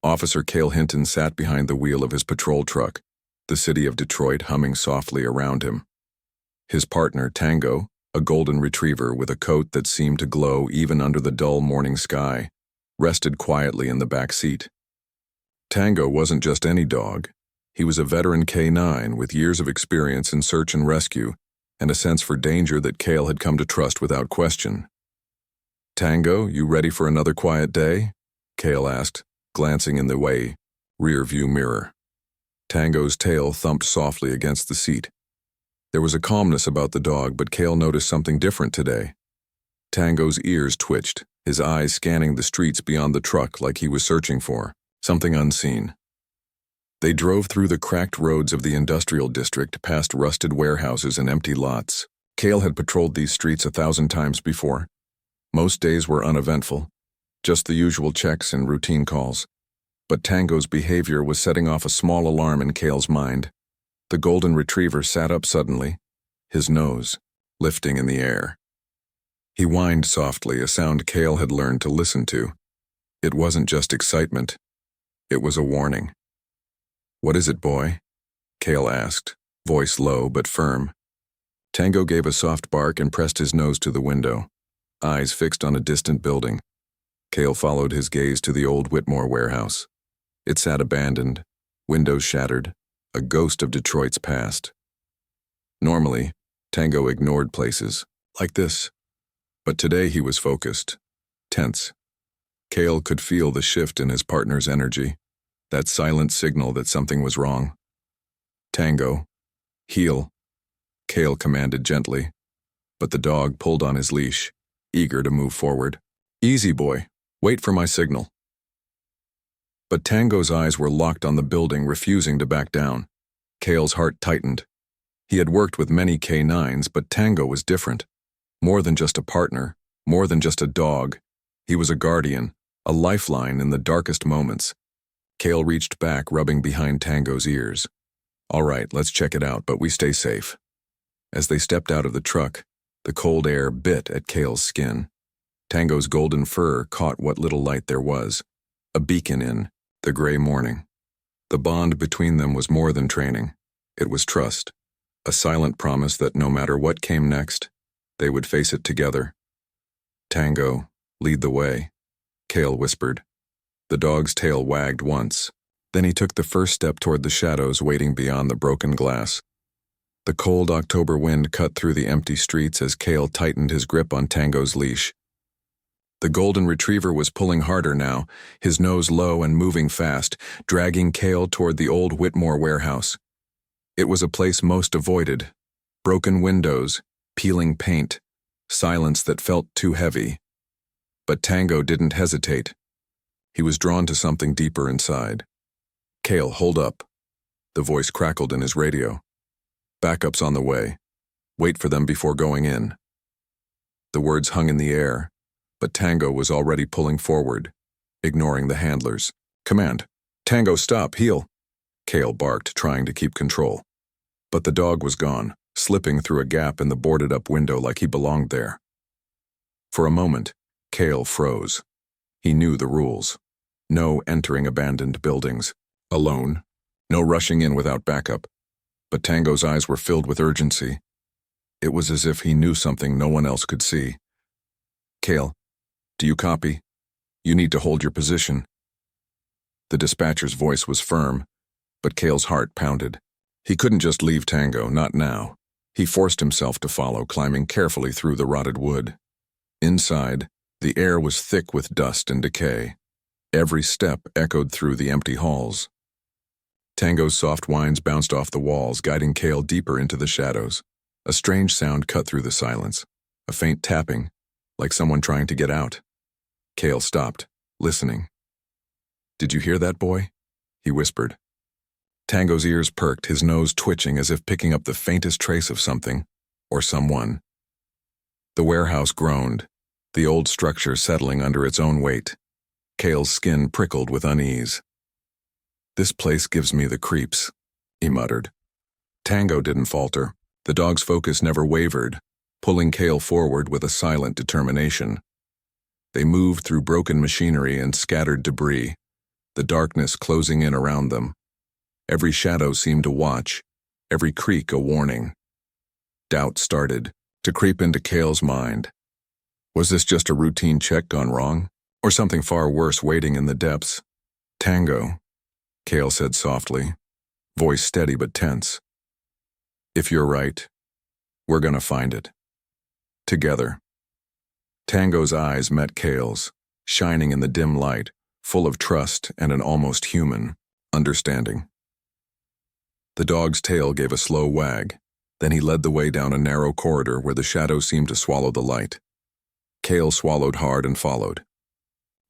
Officer Cale Hinton sat behind the wheel of his patrol truck, the city of Detroit humming softly around him. His partner, Tango, a golden retriever with a coat that seemed to glow even under the dull morning sky, rested quietly in the back seat. Tango wasn't just any dog. He was a veteran K9 with years of experience in search and rescue and a sense for danger that Cale had come to trust without question. "Tango, you ready for another quiet day?" Cale asked, glancing in the rear-view mirror. Tango's tail thumped softly against the seat. There was a calmness about the dog, but Cale noticed something different today. Tango's ears twitched, his eyes scanning the streets beyond the truck like he was searching for something unseen. They drove through the cracked roads of the industrial district, past rusted warehouses and empty lots. Cale had patrolled these streets 1,000 times before. Most days were uneventful, just the usual checks and routine calls. But Tango's behavior was setting off a small alarm in Cale's mind. The golden retriever sat up suddenly, his nose lifting in the air. He whined softly, a sound Cale had learned to listen to. It wasn't just excitement. It was a warning. "What is it, boy?" Cale asked, voice low but firm. Tango gave a soft bark and pressed his nose to the window, eyes fixed on a distant building. Cale followed his gaze to the old Whitmore warehouse. It sat abandoned, windows shattered, a ghost of Detroit's past. Normally, Tango ignored places like this, but today he was focused, tense. Cale could feel the shift in his partner's energy, that silent signal that something was wrong. "Tango, heel," Cale commanded gently, but the dog pulled on his leash, eager to move forward. "Easy, boy. Wait for my signal." But Tango's eyes were locked on the building, refusing to back down. Cale's heart tightened. He had worked with many K9s, but Tango was different. More than just a partner, more than just a dog. He was a guardian, a lifeline in the darkest moments. Cale reached back, rubbing behind Tango's ears. "All right, let's check it out, but we stay safe." As they stepped out of the truck, the cold air bit at Cale's skin. Tango's golden fur caught what little light there was, a beacon in the gray morning. The bond between them was more than training. It was trust, a silent promise that no matter what came next, they would face it together. "Tango, lead the way," Cale whispered. The dog's tail wagged once. Then he took the first step toward the shadows waiting beyond the broken glass. The cold October wind cut through the empty streets as Cale tightened his grip on Tango's leash. The golden retriever was pulling harder now, his nose low and moving fast, dragging Cale toward the old Whitmore warehouse. It was a place most avoided. Broken windows, peeling paint, silence that felt too heavy. But Tango didn't hesitate. He was drawn to something deeper inside. "Cale, hold up." The voice crackled in his radio. "Backup's on the way. Wait for them before going in." The words hung in the air, but Tango was already pulling forward, ignoring the handlers. "Command, Tango, stop, heel," Cale barked, trying to keep control. But the dog was gone, slipping through a gap in the boarded-up window like he belonged there. For a moment, Cale froze. He knew the rules. No entering abandoned buildings, alone. No rushing in without backup. But Tango's eyes were filled with urgency. It was as if he knew something no one else could see. "Cale, do you copy? You need to hold your position." The dispatcher's voice was firm, but Cale's heart pounded. He couldn't just leave Tango, not now. He forced himself to follow, climbing carefully through the rotted wood. Inside, the air was thick with dust and decay. Every step echoed through the empty halls. Tango's soft whines bounced off the walls, guiding Cale deeper into the shadows. A strange sound cut through the silence, a faint tapping, like someone trying to get out. Cale stopped, listening. "Did you hear that, boy?" he whispered. Tango's ears perked, his nose twitching as if picking up the faintest trace of something, or someone. The warehouse groaned, the old structure settling under its own weight. Cale's skin prickled with unease. "This place gives me the creeps," he muttered. Tango didn't falter. The dog's focus never wavered, pulling Cale forward with a silent determination. They moved through broken machinery and scattered debris, the darkness closing in around them. Every shadow seemed to watch, every creak a warning. Doubt started to creep into Cale's mind. Was this just a routine check gone wrong, or something far worse waiting in the depths? Tango, Cale said softly, voice steady but tense. If you're right, we're gonna find it. Together. Tango's eyes met Cale's, shining in the dim light, full of trust and an almost human understanding. The dog's tail gave a slow wag, then he led the way down a narrow corridor where the shadows seemed to swallow the light. Cale swallowed hard and followed.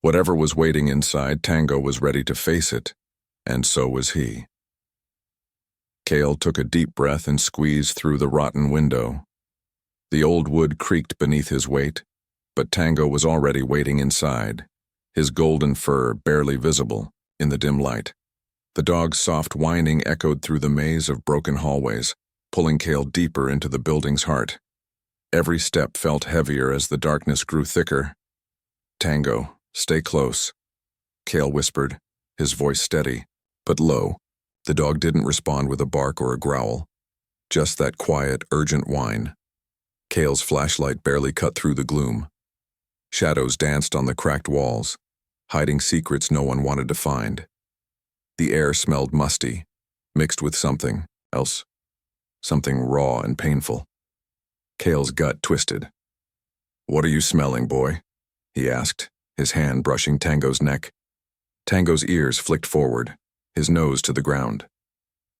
Whatever was waiting inside, Tango was ready to face it, and so was he. Cale took a deep breath and squeezed through the rotten window. The old wood creaked beneath his weight, but Tango was already waiting inside, his golden fur barely visible in the dim light. The dog's soft whining echoed through the maze of broken hallways, pulling Cale deeper into the building's heart. Every step felt heavier as the darkness grew thicker. Tango, stay close, Cale whispered, his voice steady, but low. The dog didn't respond with a bark or a growl, just that quiet, urgent whine. Cale's flashlight barely cut through the gloom. Shadows danced on the cracked walls, hiding secrets no one wanted to find. The air smelled musty, mixed with something else, something raw and painful. Cale's gut twisted. "What are you smelling, boy?" he asked, his hand brushing Tango's neck. Tango's ears flicked forward, his nose to the ground.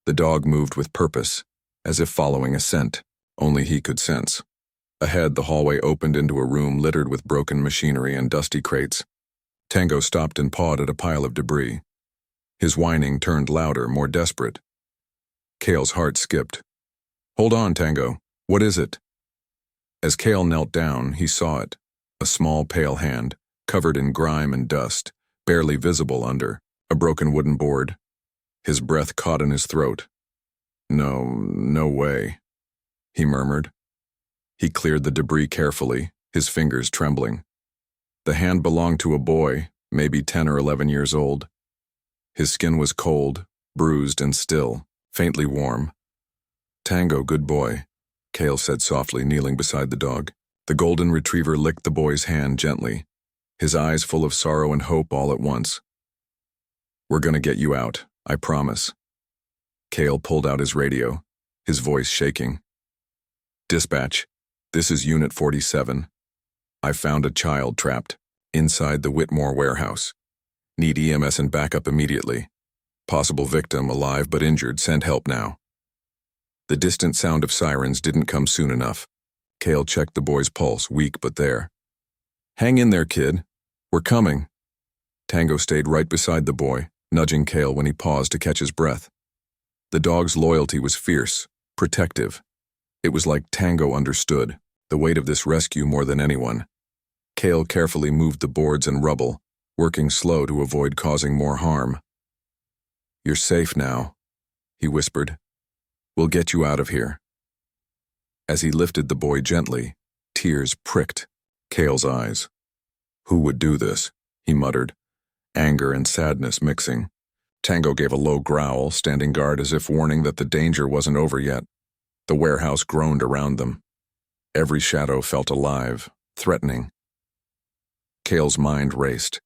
The dog moved with purpose, as if following a scent only he could sense. Ahead, the hallway opened into a room littered with broken machinery and dusty crates. Tango stopped and pawed at a pile of debris. His whining turned louder, more desperate. Cale's heart skipped. "Hold on, Tango. What is it?" As Cale knelt down, he saw it, a small pale hand, covered in grime and dust, barely visible under a broken wooden board. His breath caught in his throat. No way," he murmured. He cleared the debris carefully, his fingers trembling. The hand belonged to a boy, maybe 10 or 11 years old. His skin was cold, bruised and still, faintly warm. "Tango, good boy," Cale said softly, kneeling beside the dog. The golden retriever licked the boy's hand gently, his eyes full of sorrow and hope all at once. "We're gonna get you out, I promise." Cale pulled out his radio, his voice shaking. "Dispatch, this is Unit 47. I found a child trapped inside the Whitmore warehouse. Need EMS and backup immediately. Possible victim alive but injured, send help now." The distant sound of sirens didn't come soon enough. Cale checked the boy's pulse, weak but there. "Hang in there, kid. We're coming." Tango stayed right beside the boy, nudging Cale when he paused to catch his breath. The dog's loyalty was fierce, protective. It was like Tango understood the weight of this rescue more than anyone. Cale carefully moved the boards and rubble, working slow to avoid causing more harm. "You're safe now," he whispered. "We'll get you out of here." As he lifted the boy gently, tears pricked Cale's eyes. "Who would do this?" he muttered, anger and sadness mixing. Tango gave a low growl, standing guard as if warning that the danger wasn't over yet. The warehouse groaned around them. Every shadow felt alive, threatening. Cale's mind raced.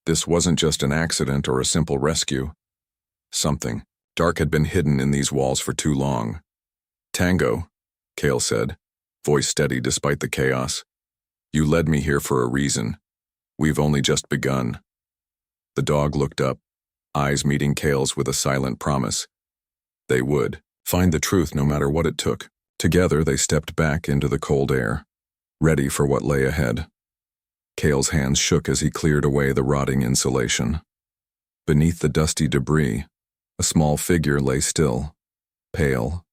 This wasn't just an accident or a simple rescue. Something dark had been hidden in these walls for too long. "Tango," Cale said, voice steady despite the chaos. "You led me here for a reason. We've only just begun." The dog looked up, eyes meeting Cale's with a silent promise. They would find the truth no matter what it took. Together they stepped back into the cold air, ready for what lay ahead. Cale's hands shook as he cleared away the rotting insulation. Beneath the dusty debris, a small figure lay still, pale,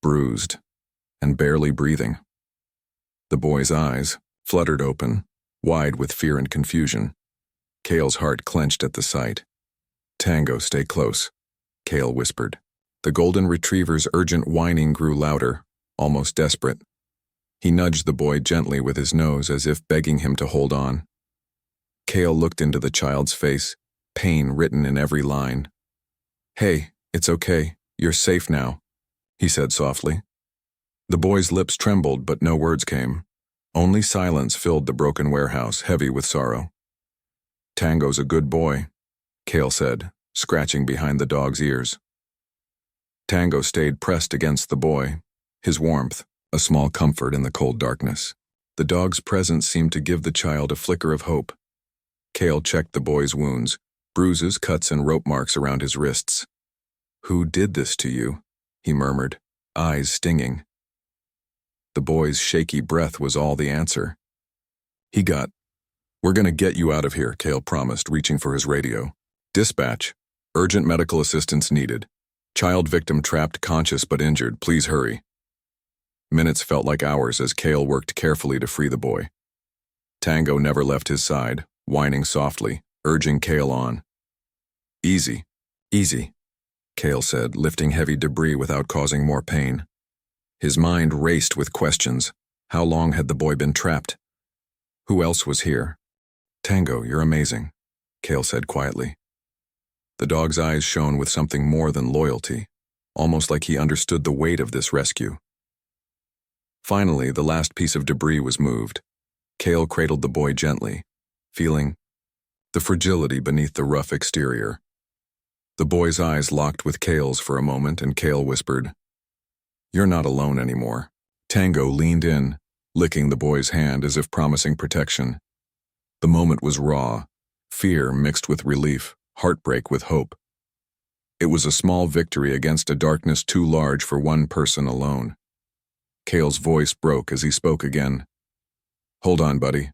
bruised, and barely breathing. The boy's eyes fluttered open, wide with fear and confusion. Cale's heart clenched at the sight. "Tango, stay close," Cale whispered. The golden retriever's urgent whining grew louder, almost desperate. He nudged the boy gently with his nose as if begging him to hold on. Cale looked into the child's face, pain written in every line. "Hey, it's okay. You're safe now," he said softly. The boy's lips trembled, but no words came. Only silence filled the broken warehouse, heavy with sorrow. "Tango's a good boy," Cale said, scratching behind the dog's ears. Tango stayed pressed against the boy, his warmth, a small comfort in the cold darkness. The dog's presence seemed to give the child a flicker of hope. Cale checked the boy's wounds, bruises, cuts, and rope marks around his wrists. "Who did this to you?" he murmured, eyes stinging. The boy's shaky breath was all the answer. "We're gonna get you out of here," Cale promised, reaching for his radio. "Dispatch. Urgent medical assistance needed. Child victim trapped conscious but injured. Please hurry." Minutes felt like hours as Cale worked carefully to free the boy. Tango never left his side, whining softly, urging Cale on. "Easy, easy," Cale said, lifting heavy debris without causing more pain. His mind raced with questions. How long had the boy been trapped? Who else was here? "Tango, you're amazing," Cale said quietly. The dog's eyes shone with something more than loyalty, almost like he understood the weight of this rescue. Finally, the last piece of debris was moved. Cale cradled the boy gently, feeling the fragility beneath the rough exterior. The boy's eyes locked with Cale's for a moment, and Cale whispered, "You're not alone anymore." Tango leaned in, licking the boy's hand as if promising protection. The moment was raw, fear mixed with relief, heartbreak with hope. It was a small victory against a darkness too large for one person alone. Cale's voice broke as he spoke again. "Hold on, buddy.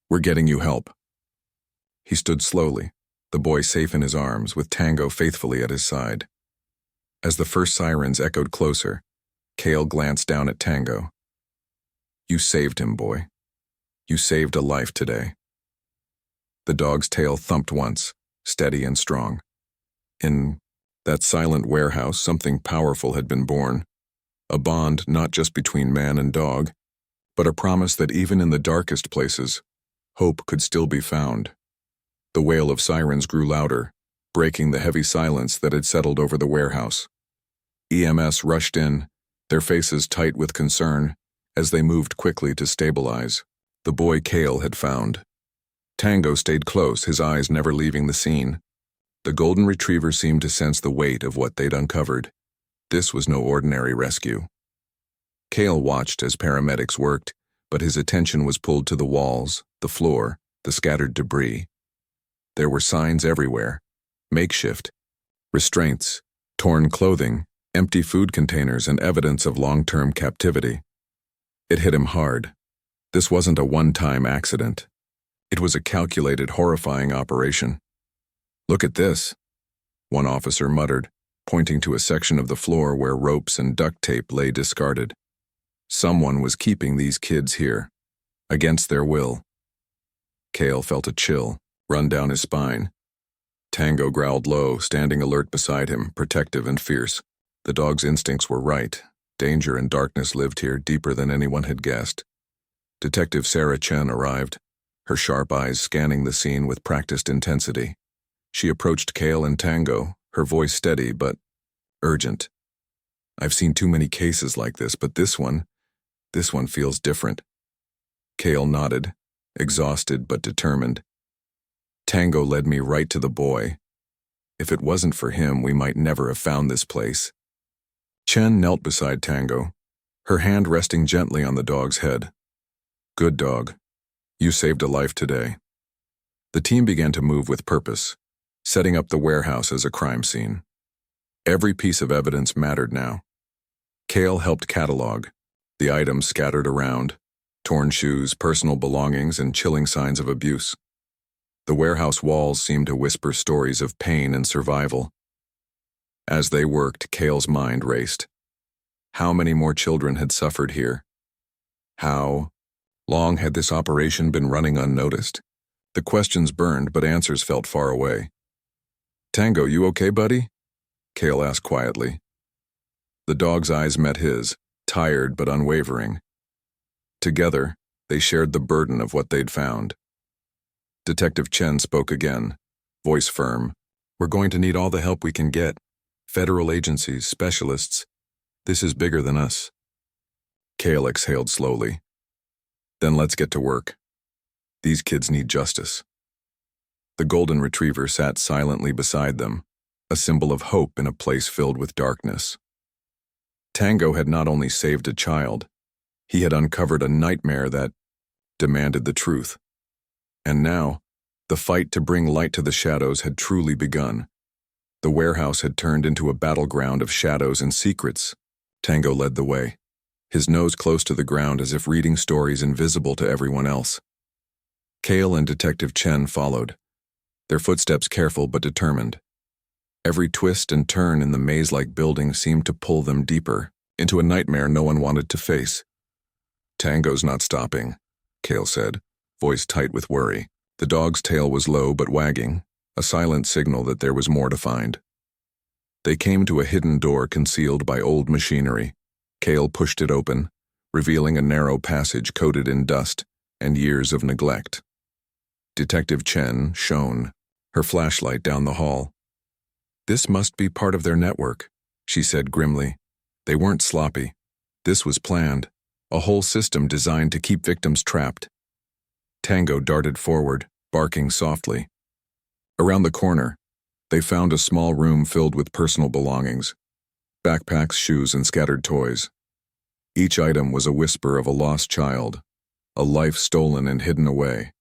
We're getting you help." He stood slowly, the boy safe in his arms, with Tango faithfully at his side. As the first sirens echoed closer, Cale glanced down at Tango. "You saved him, boy. You saved a life today." The dog's tail thumped once, steady and strong. In that silent warehouse, something powerful had been born. A bond not just between man and dog, but a promise that even in the darkest places, hope could still be found. The wail of sirens grew louder, breaking the heavy silence that had settled over the warehouse. EMS rushed in, their faces tight with concern, as they moved quickly to stabilize the boy Cale had found. Tango stayed close, his eyes never leaving the scene. The golden retriever seemed to sense the weight of what they'd uncovered. This was no ordinary rescue. Cale watched as paramedics worked, but his attention was pulled to the walls, the floor, the scattered debris. There were signs everywhere: makeshift, restraints, torn clothing, empty food containers, and evidence of long-term captivity. It hit him hard. This wasn't a one-time accident. It was a calculated, horrifying operation. "Look at this," one officer muttered, pointing to a section of the floor where ropes and duct tape lay discarded. Someone was keeping these kids here, against their will. Cale felt a chill run down his spine. Tango growled low, standing alert beside him, protective and fierce. The dog's instincts were right. Danger and darkness lived here deeper than anyone had guessed. Detective Sarah Chen arrived, her sharp eyes scanning the scene with practiced intensity. She approached Cale and Tango, her voice steady but urgent. "I've seen too many cases like this, but this one feels different." Cale nodded, exhausted but determined. "Tango led me right to the boy. If it wasn't for him, we might never have found this place." Chen knelt beside Tango, her hand resting gently on the dog's head. "Good dog. You saved a life today." The team began to move with purpose, setting up the warehouse as a crime scene. Every piece of evidence mattered now. Cale helped catalog the items scattered around: torn shoes, personal belongings, and chilling signs of abuse. The warehouse walls seemed to whisper stories of pain and survival. As they worked, Cale's mind raced. How many more children had suffered here? How long had this operation been running unnoticed? The questions burned, but answers felt far away. "Tango, you okay, buddy?" Cale asked quietly. The dog's eyes met his, tired but unwavering. Together, they shared the burden of what they'd found. Detective Chen spoke again, voice firm. We're going to need all the help we can get. Federal agencies, specialists. This is bigger than us. Cale exhaled slowly. Then let's get to work. These kids need justice. The golden retriever sat silently beside them, a symbol of hope in a place filled with darkness. Tango had not only saved a child, he had uncovered a nightmare that demanded the truth. And now, the fight to bring light to the shadows had truly begun. The warehouse had turned into a battleground of shadows and secrets. Tango led the way, his nose close to the ground as if reading stories invisible to everyone else. Cale and Detective Chen followed, their footsteps careful but determined. Every twist and turn in the maze-like building seemed to pull them deeper, into a nightmare no one wanted to face. Tango's not stopping, Cale said, voice tight with worry. The dog's tail was low but wagging, a silent signal that there was more to find. They came to a hidden door concealed by old machinery. Cale pushed it open, revealing a narrow passage coated in dust and years of neglect. Detective Chen shone, her flashlight down the hall. This must be part of their network, she said grimly. They weren't sloppy. This was planned, a whole system designed to keep victims trapped. Tango darted forward, barking softly. Around the corner, they found a small room filled with personal belongings, backpacks, shoes, and scattered toys. Each item was a whisper of a lost child, a life stolen and hidden away.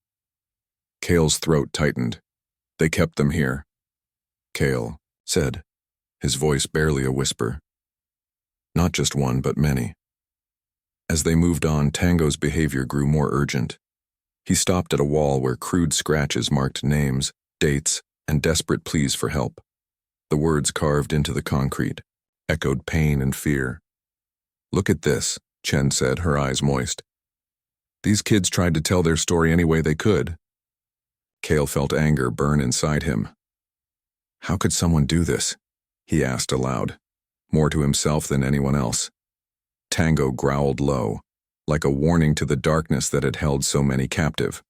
Cale's throat tightened. They kept them here. Cale said, his voice barely a whisper. Not just one, but many. As they moved on, Tango's behavior grew more urgent. He stopped at a wall where crude scratches marked names, dates, and desperate pleas for help. The words carved into the concrete echoed pain and fear. Look at this, Chen said, her eyes moist. These kids tried to tell their story any way they could. Cale felt anger burn inside him. How could someone do this? He asked aloud, more to himself than anyone else. Tango growled low, like a warning to the darkness that had held so many captive.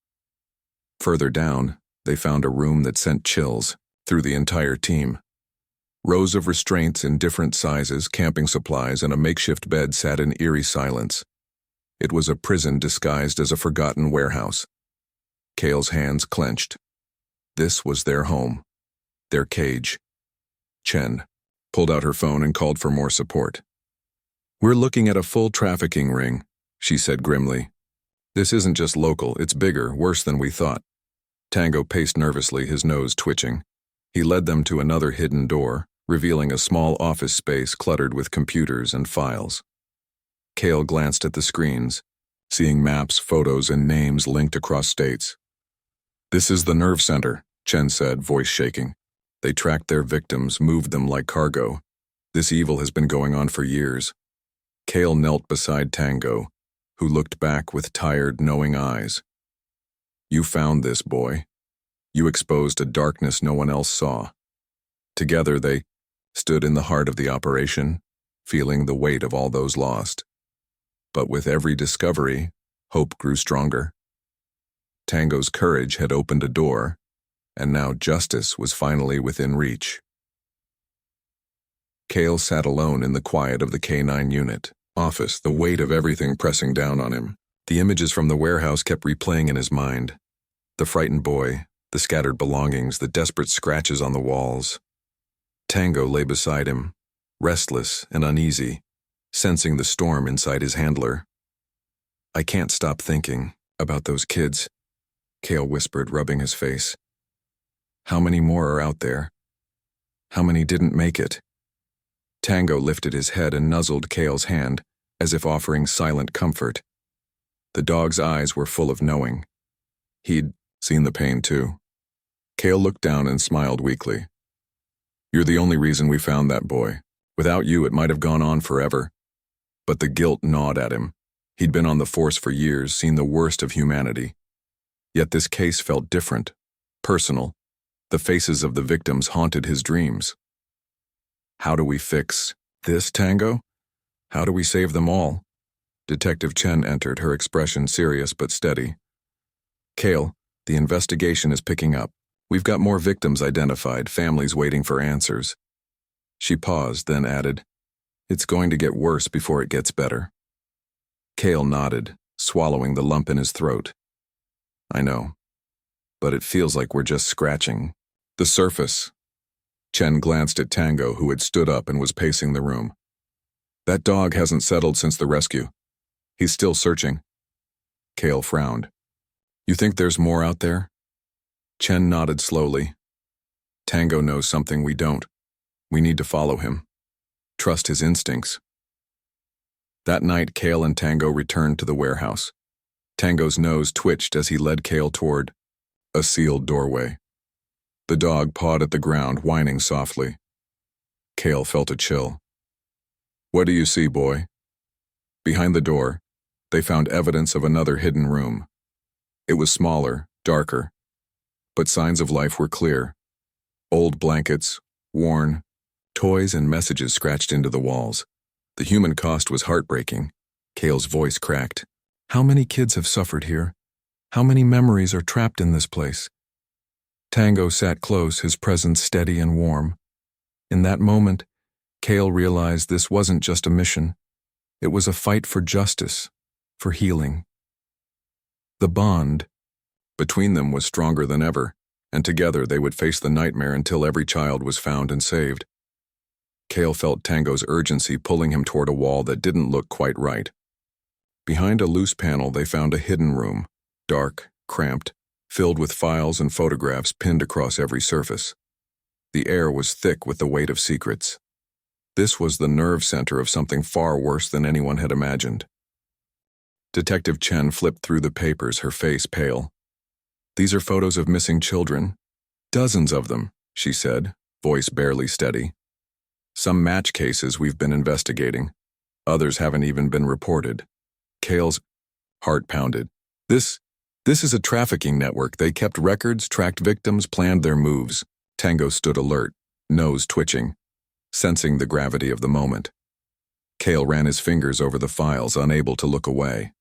Further down, they found a room that sent chills through the entire team. Rows of restraints in different sizes, camping supplies, and a makeshift bed sat in eerie silence. It was a prison disguised as a forgotten warehouse. Cale's hands clenched. This was their home, their cage. Chen pulled out her phone and called for more support. We're looking at a full trafficking ring, she said grimly. This isn't just local, it's bigger, worse than we thought. Tango paced nervously, his nose twitching. He led them to another hidden door, revealing a small office space cluttered with computers and files. Cale glanced at the screens, seeing maps, photos, and names linked across states. This is the nerve center, Chen said, voice shaking. They tracked their victims, moved them like cargo. This evil has been going on for years. Cale knelt beside Tango, who looked back with tired, knowing eyes. You found this, boy. You exposed a darkness no one else saw. Together they stood in the heart of the operation, feeling the weight of all those lost. But with every discovery, hope grew stronger. Tango's courage had opened a door, and now justice was finally within reach. Cale sat alone in the quiet of the K9 unit office, the weight of everything pressing down on him. The images from the warehouse kept replaying in his mind. The frightened boy, the scattered belongings, the desperate scratches on the walls. Tango lay beside him, restless and uneasy, sensing the storm inside his handler. I can't stop thinking about those kids, Cale whispered, rubbing his face. How many more are out there? How many didn't make it? Tango lifted his head and nuzzled Cale's hand, as if offering silent comfort. The dog's eyes were full of knowing. He'd seen the pain too. Cale looked down and smiled weakly. You're the only reason we found that boy. Without you, it might have gone on forever. But the guilt gnawed at him. He'd been on the force for years, seen the worst of humanity. Yet this case felt different, personal. The faces of the victims haunted his dreams. How do we fix this, Tango? How do we save them all? Detective Chen entered, her expression serious but steady. Cale, the investigation is picking up. We've got more victims identified, families waiting for answers. She paused, then added, It's going to get worse before it gets better. Cale nodded, swallowing the lump in his throat. I know, but it feels like we're just scratching the surface. Chen glanced at Tango, who had stood up and was pacing the room. That dog hasn't settled since the rescue. He's still searching. Cale frowned. You think there's more out there? Chen nodded slowly. Tango knows something we don't. We need to follow him. Trust his instincts. That night, Cale and Tango returned to the warehouse. Tango's nose twitched as he led Cale toward a sealed doorway. The dog pawed at the ground, whining softly. Cale felt a chill. What do you see, boy? Behind the door, they found evidence of another hidden room. It was smaller, darker, but signs of life were clear. Old blankets, worn, toys and messages scratched into the walls. The human cost was heartbreaking. Cale's voice cracked. How many kids have suffered here? How many memories are trapped in this place? Tango sat close, his presence steady and warm. In that moment, Cale realized this wasn't just a mission. It was a fight for justice, for healing. The bond between them was stronger than ever, and together they would face the nightmare until every child was found and saved. Cale felt Tango's urgency pulling him toward a wall that didn't look quite right. Behind a loose panel, they found a hidden room, dark, cramped, filled with files and photographs pinned across every surface. The air was thick with the weight of secrets. This was the nerve center of something far worse than anyone had imagined. Detective Chen flipped through the papers, her face pale. These are photos of missing children. Dozens of them, she said, voice barely steady. Some match cases we've been investigating. Others haven't even been reported. Cale's heart pounded. This is a trafficking network. They kept records, tracked victims, planned their moves. Tango stood alert, nose twitching, sensing the gravity of the moment. Cale ran his fingers over the files, unable to look away.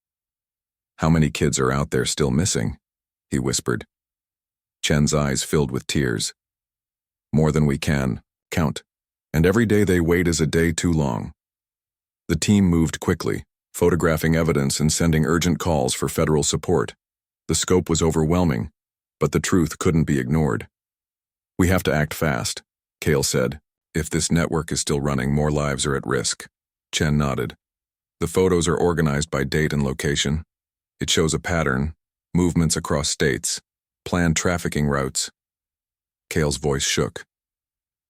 How many kids are out there still missing? He whispered. Chen's eyes filled with tears. More than we can count, and every day they wait is a day too long. The team moved quickly, photographing evidence and sending urgent calls for federal support. The scope was overwhelming, but the truth couldn't be ignored. We have to act fast, Cale said. If this network is still running, more lives are at risk. Chen nodded. The photos are organized by date and location. It shows a pattern, movements across states, planned trafficking routes. Cale's voice shook.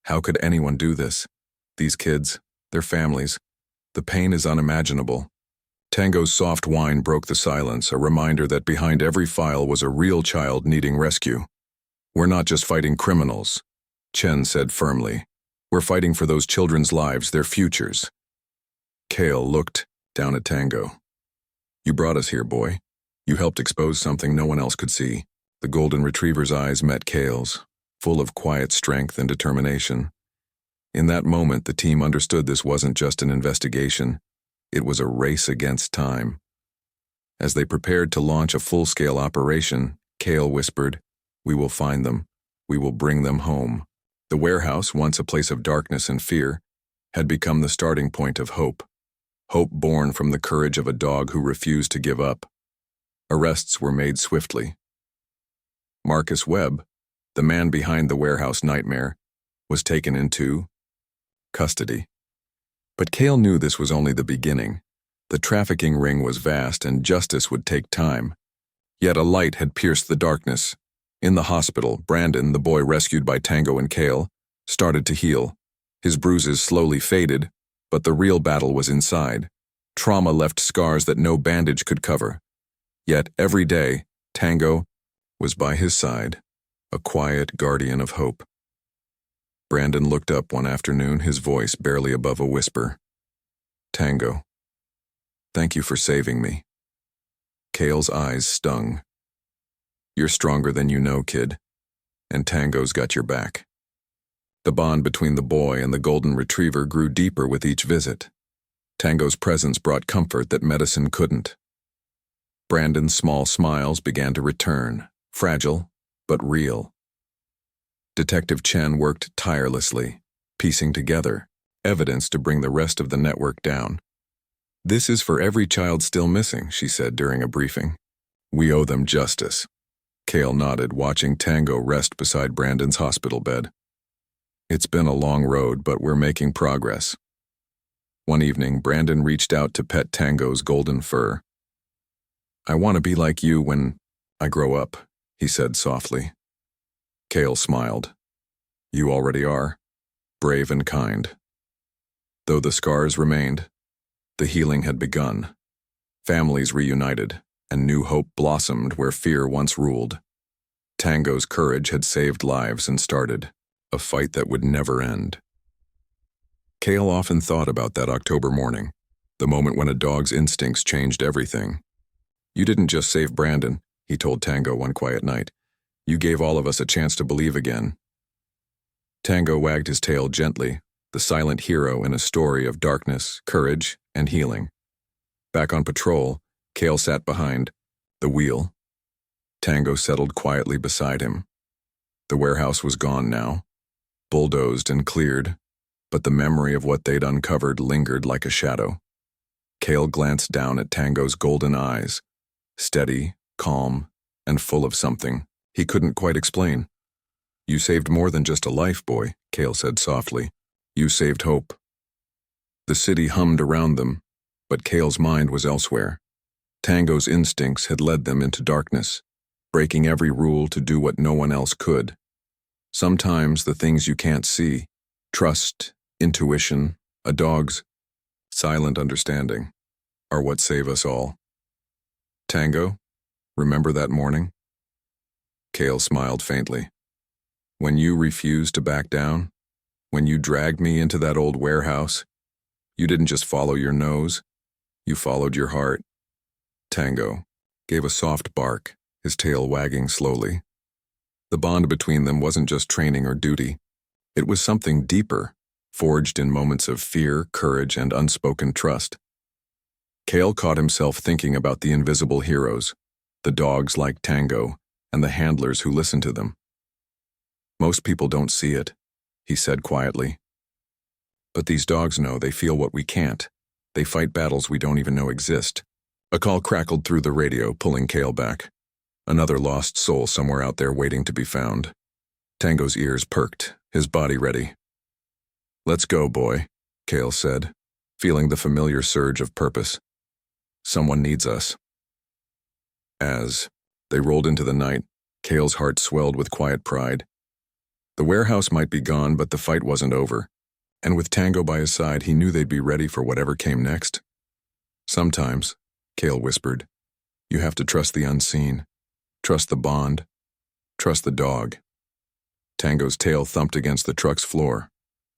How could anyone do this? These kids, their families. The pain is unimaginable. Tango's soft whine broke the silence, a reminder that behind every file was a real child needing rescue. We're not just fighting criminals, Chen said firmly. We're fighting for those children's lives, their futures. Cale looked down at Tango. You brought us here, boy. You helped expose something no one else could see. The golden retriever's eyes met Cale's, full of quiet strength and determination. In that moment, the team understood this wasn't just an investigation. It was a race against time. As they prepared to launch a full-scale operation, Cale whispered, We will find them. We will bring them home. The warehouse, once a place of darkness and fear, had become the starting point of hope. Hope born from the courage of a dog who refused to give up. Arrests were made swiftly. Marcus Webb, the man behind the warehouse nightmare, was taken into custody. But Cale knew this was only the beginning. The trafficking ring was vast and justice would take time. Yet a light had pierced the darkness. In the hospital, Brandon, the boy rescued by Tango and Cale, started to heal. His bruises slowly faded, but the real battle was inside. Trauma left scars that no bandage could cover. Yet every day, Tango was by his side, a quiet guardian of hope. Brandon looked up one afternoon, his voice barely above a whisper. Tango, thank you for saving me. Cale's eyes stung. You're stronger than you know, kid, and Tango's got your back. The bond between the boy and the golden retriever grew deeper with each visit. Tango's presence brought comfort that medicine couldn't. Brandon's small smiles began to return, fragile, but real. Detective Chen worked tirelessly, piecing together evidence to bring the rest of the network down. "This is for every child still missing," she said during a briefing. "We owe them justice." Cale nodded, watching Tango rest beside Brandon's hospital bed. "It's been a long road, but we're making progress." One evening, Brandon reached out to pet Tango's golden fur. "I want to be like you when I grow up," he said softly. Cale smiled. "You already are, brave and kind." Though the scars remained, the healing had begun. Families reunited, and new hope blossomed where fear once ruled. Tango's courage had saved lives and started a fight that would never end. Cale often thought about that October morning, the moment when a dog's instincts changed everything. "You didn't just save Brandon," he told Tango one quiet night. "You gave all of us a chance to believe again." Tango wagged his tail gently, the silent hero in a story of darkness, courage, and healing. Back on patrol, Cale sat behind the wheel. Tango settled quietly beside him. The warehouse was gone now, bulldozed and cleared, but the memory of what they'd uncovered lingered like a shadow. Cale glanced down at Tango's golden eyes, steady, calm, and full of something he couldn't quite explain. "You saved more than just a life, boy," Cale said softly. "You saved hope." The city hummed around them, but Cale's mind was elsewhere. Tango's instincts had led them into darkness, breaking every rule to do what no one else could. Sometimes the things you can't see, trust, intuition, a dog's silent understanding, are what save us all. "Tango, remember that morning?" Cale smiled faintly. "When you refused to back down? When you dragged me into that old warehouse? You didn't just follow your nose, you followed your heart." Tango gave a soft bark, his tail wagging slowly. The bond between them wasn't just training or duty. It was something deeper, forged in moments of fear, courage, and unspoken trust. Cale caught himself thinking about the invisible heroes, the dogs like Tango, and the handlers who listened to them. "Most people don't see it," he said quietly. "But these dogs know. They feel what we can't. They fight battles we don't even know exist." A call crackled through the radio, pulling Cale back. Another lost soul somewhere out there waiting to be found. Tango's ears perked, his body ready. "Let's go, boy," Cale said, feeling the familiar surge of purpose. "Someone needs us." As they rolled into the night, Cale's heart swelled with quiet pride. The warehouse might be gone, but the fight wasn't over. And with Tango by his side, he knew they'd be ready for whatever came next. "Sometimes," Cale whispered, "you have to trust the unseen. Trust the bond. Trust the dog." Tango's tail thumped against the truck's floor.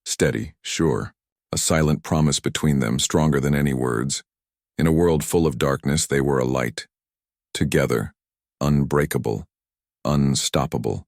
Steady, sure, a silent promise between them, stronger than any words. In a world full of darkness, they were a light. Together, unbreakable, unstoppable.